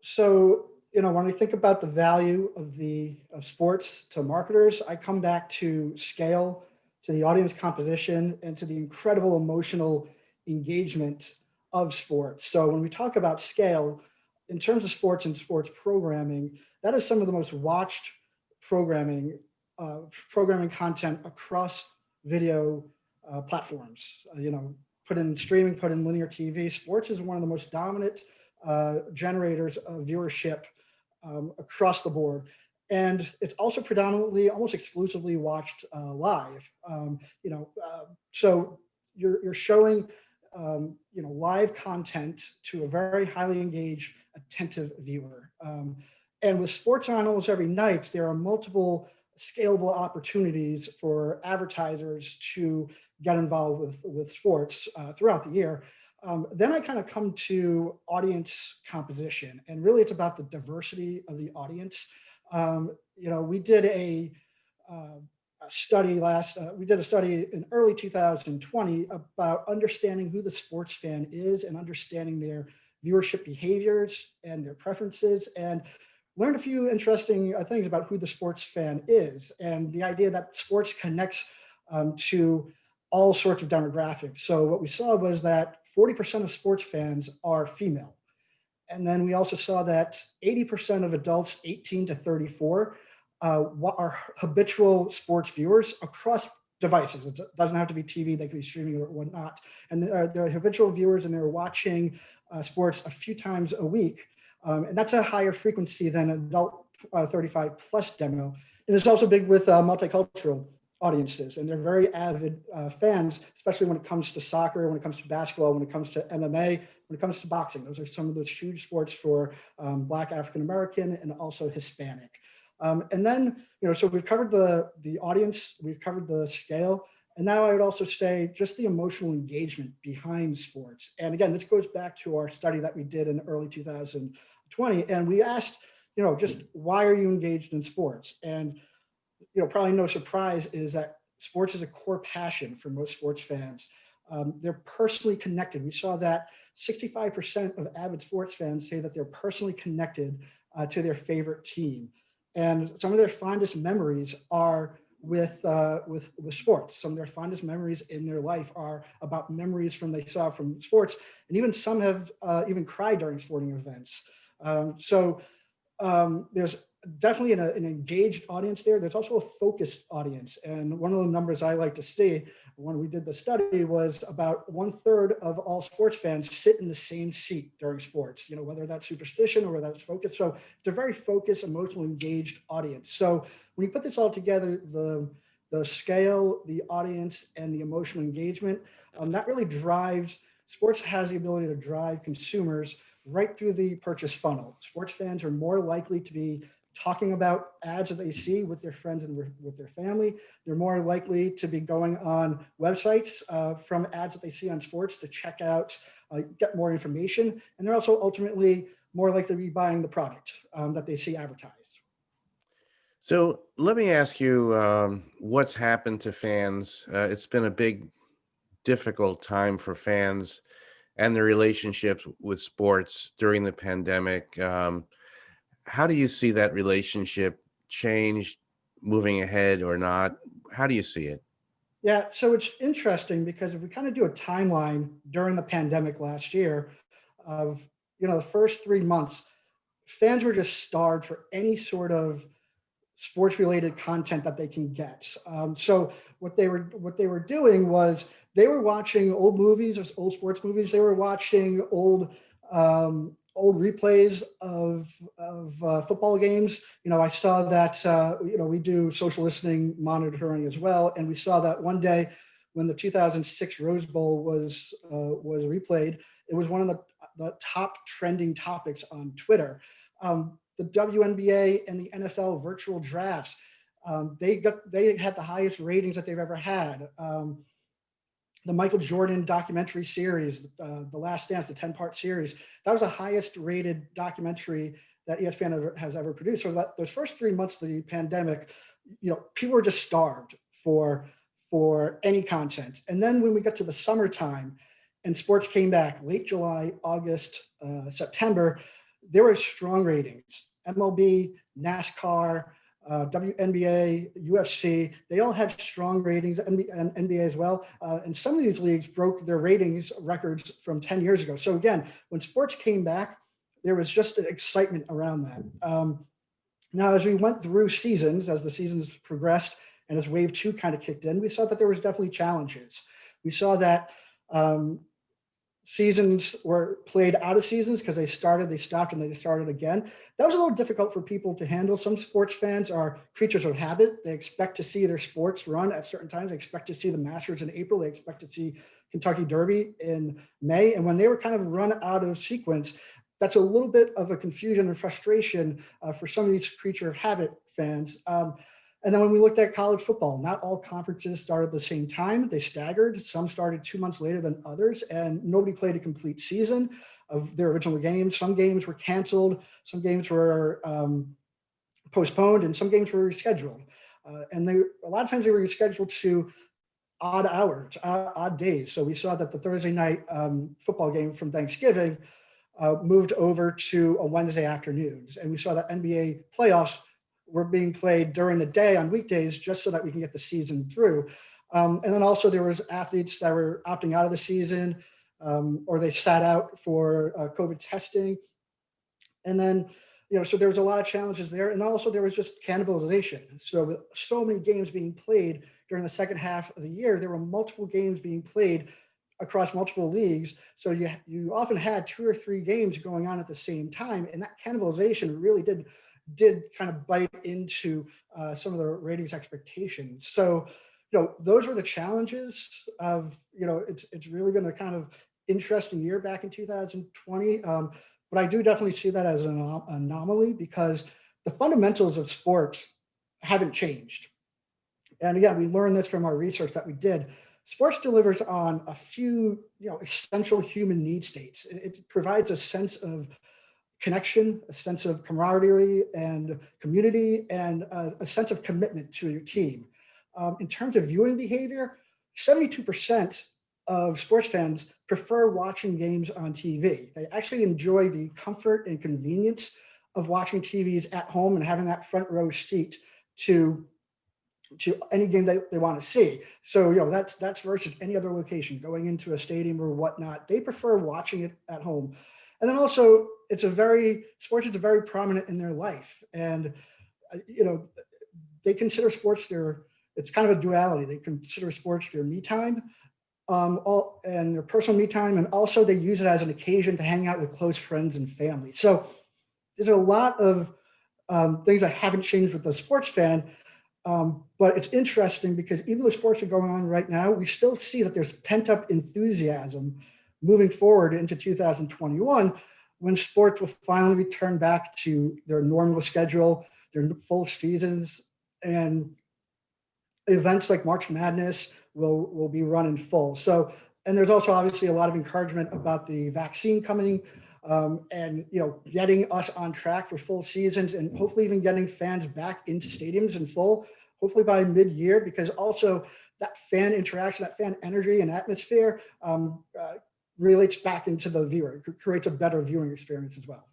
So, when we think about the value of sports to marketers, I come back to scale, to the audience composition, and to the incredible emotional engagement of sports. So when we talk about scale, in terms of sports and sports programming, that is some of the most watched programming programming content across video platforms. Put in streaming, put in linear TV. Sports is one of the most dominant generators of viewership across the board. And it's also predominantly, almost exclusively watched live. So you're showing live content to a very highly engaged, attentive viewer. And with sports on almost every night, there are multiple scalable opportunities for advertisers to get involved with sports throughout the year. Then I kind of come to audience composition, and really it's about the diversity of the audience. We did a study we did a study in early 2020 about understanding who the sports fan is and understanding their viewership behaviors and their preferences, and learned a few interesting things about who the sports fan is, and the idea that sports connects to all sorts of demographics. So what we saw was that 40% of sports fans are female. And then we also saw that 80% of adults 18 to 34 are habitual sports viewers across devices. It doesn't have to be TV, they could be streaming or whatnot. And they're habitual viewers, and they're watching sports a few times a week. And that's a higher frequency than adult 35 plus demo. And it's also big with multicultural audiences, and they're very avid fans, especially when it comes to soccer, when it comes to basketball, when it comes to MMA, when it comes to boxing. Those are some of those huge sports for Black, African American, and also Hispanic. And then, so we've covered the audience, we've covered the scale, and now I would also say just the emotional engagement behind sports. And again, this goes back to our study that we did in early 2020, and we asked, just why are you engaged in sports? And probably no surprise is that sports is a core passion for most sports fans. They're personally connected. We saw that 65% of avid sports fans say that they're personally connected to their favorite team. And some of their fondest memories are with sports. Some of their fondest memories in their life are about memories they saw from sports. And even some have even cried during sporting events. There's definitely an engaged audience there. There's also a focused audience. And one of the numbers I like to see when we did the study was about 1/3 of all sports fans sit in the same seat during sports, whether that's superstition or whether that's focus. So it's a very focused, emotionally engaged audience. So when you put this all together, the scale, the audience, and the emotional engagement, that really drives, sports has the ability to drive consumers right through the purchase funnel. Sports fans are more likely to be talking about ads that they see with their friends and with their family. They're more likely to be going on websites from ads that they see on sports to check out, get more information. And they're also ultimately more likely to be buying the product that they see advertised. So let me ask you, what's happened to fans? It's been a big, difficult time for fans and their relationships with sports during the pandemic. How do you see that relationship change moving ahead or not? How do you see it? Yeah, so it's interesting because if we kind of do a timeline during the pandemic last year of, the first 3 months, fans were just starved for any sort of sports related content that they can get. So what they were doing was they were watching old movies, old sports movies. They were watching old replays of football games. I saw that we do social listening monitoring as well, and we saw that one day when the 2006 Rose Bowl was replayed, it was one of the top trending topics on Twitter. The WNBA and the NFL virtual drafts, they had the highest ratings that they've ever had. The Michael Jordan documentary series, The Last Dance, the 10-part series, that was the highest rated documentary that ESPN has ever produced. So that those first 3 months of the pandemic, people were just starved for any content. And then when we got to the summertime and sports came back, late July, August, September, there were strong ratings. MLB, NASCAR, WNBA, UFC, they all had strong ratings, and NBA as well. And some of these leagues broke their ratings records from 10 years ago. So again, when sports came back, there was just an excitement around that. Now, as we went through seasons, as the seasons progressed and as wave two kind of kicked in, we saw that there was definitely challenges. We saw that seasons were played out of seasons because they started, they stopped, and they started again. That was a little difficult for people to handle. Some sports fans are creatures of habit. They expect to see their sports run at certain times. They expect to see the Masters in April. They expect to see Kentucky Derby in May. And when they were kind of run out of sequence, that's a little bit of a confusion and frustration for some of these creature of habit fans. And then when we looked at college football, not all conferences started at the same time. They staggered. Some started 2 months later than others, and nobody played a complete season of their original games. Some games were canceled. Some games were postponed, and some games were rescheduled. And a lot of times they were rescheduled to odd hours, odd days. So we saw that the Thursday night football game from Thanksgiving moved over to a Wednesday afternoons. And we saw that NBA playoffs were being played during the day on weekdays just so that we can get the season through. And then also there was athletes that were opting out of the season or they sat out for COVID testing. And then, so there was a lot of challenges there. And also there was just cannibalization. So with so many games being played during the second half of the year, there were multiple games being played across multiple leagues. So you often had 2 or 3 games going on at the same time. And that cannibalization really did kind of bite into some of the ratings expectations. So, those were the challenges of, it's really been a kind of interesting year back in 2020. But I do definitely see that as an anomaly because the fundamentals of sports haven't changed. And again, we learned this from our research that we did. Sports delivers on a few, essential human need states. It provides a sense of connection, a sense of camaraderie and community, and a sense of commitment to your team. In terms of viewing behavior, 72% of sports fans prefer watching games on TV. They actually enjoy the comfort and convenience of watching TVs at home and having that front row seat to any game they want to see. So, that's versus any other location, going into a stadium or whatnot. They prefer watching it at home. And then also, sports is very prominent in their life. And, they consider sports it's kind of a duality. They consider sports their me time and their personal me time. And also they use it as an occasion to hang out with close friends and family. So there's a lot of things that haven't changed with the sports fan. But it's interesting because even though sports are going on right now, we still see that there's pent-up enthusiasm moving forward into 2021 when sports will finally return back to their normal schedule, their full seasons, and events like March Madness will be run in full. So, and there's also obviously a lot of encouragement about the vaccine coming and getting us on track for full seasons and hopefully even getting fans back into stadiums in full, hopefully by mid-year, because also that fan interaction, that fan energy and atmosphere relates back into the viewer. It creates a better viewing experience as well.